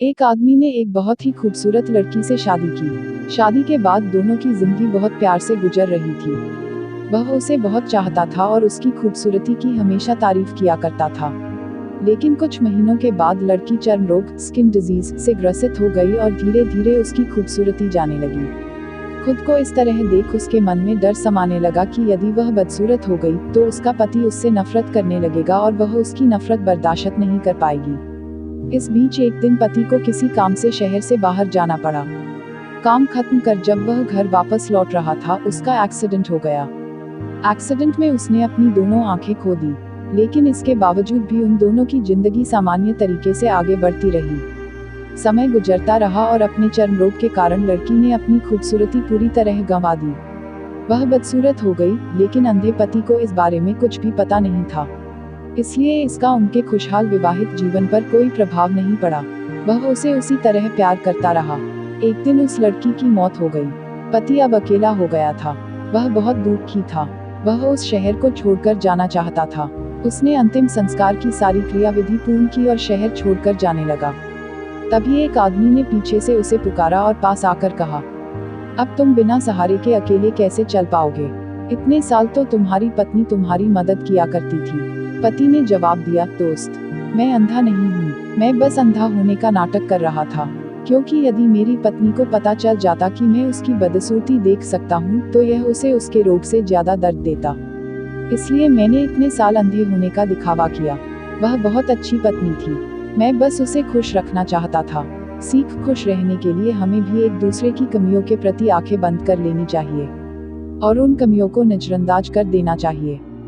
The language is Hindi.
एक आदमी ने एक बहुत ही खूबसूरत लड़की से शादी की। शादी के बाद दोनों की जिंदगी बहुत प्यार से गुजर रही थी। वह उसे बहुत चाहता था और उसकी खूबसूरती की हमेशा तारीफ किया करता था। लेकिन कुछ महीनों के बाद लड़की चर्म रोग स्किन डिजीज से ग्रसित हो गई और धीरे धीरे उसकी खूबसूरती जाने लगी। खुद को इस तरह देख उसके मन में डर समाने लगा कि यदि वह बदसूरत हो गई तो उसका पति उससे नफरत करने लगेगा और वह उसकी नफरत बर्दाश्त नहीं कर पाएगी। इस बीच एक दिन पति को किसी काम से शहर से बाहर जाना पड़ा। काम खत्म कर जब वह घर वापस लौट रहा था उसका एक्सीडेंट हो गया। एक्सीडेंट में उसने अपनी दोनों आंखें खो दी, लेकिन इसके बावजूद भी उन दोनों की जिंदगी सामान्य तरीके से आगे बढ़ती रही। समय गुजरता रहा और अपने चर्म रोग के कारण लड़की ने अपनी खूबसूरती पूरी तरह गंवा दी। वह बदसूरत हो गई, लेकिन अंधे पति को इस बारे में कुछ भी पता नहीं था। इसलिए इसका उनके खुशहाल विवाहित जीवन पर कोई प्रभाव नहीं पड़ा। वह उसे उसी तरह प्यार करता रहा। एक दिन उस लड़की की मौत हो गई। पति अब अकेला हो गया था। वह बहुत दुखी था। वह उस शहर को छोड़कर जाना चाहता था। उसने अंतिम संस्कार की सारी क्रियाविधि पूर्ण की और शहर छोड़कर जाने लगा। तभी एक आदमी ने पीछे से उसे पुकारा और पास आकर कहा, अब तुम बिना सहारे के अकेले कैसे चल पाओगे? इतने साल तो तुम्हारी पत्नी तुम्हारी मदद किया करती थी। पति ने जवाब दिया, दोस्त, मैं अंधा नहीं हूँ, मैं बस अंधा होने का नाटक कर रहा था, क्योंकि यदि मेरी पत्नी को पता चल जाता कि मैं उसकी बदसूरती देख सकता हूँ तो यह उसे उसके रोग से ज्यादा दर्द देता। इसलिए मैंने इतने साल अंधे होने का दिखावा किया। वह बहुत अच्छी पत्नी थी, मैं बस उसे खुश रखना चाहता था। सीख, खुश रहने के लिए हमें भी एक दूसरे की कमियों के प्रति आंखें बंद कर लेनी चाहिए और उन कमियों को नजरअंदाज कर देना चाहिए।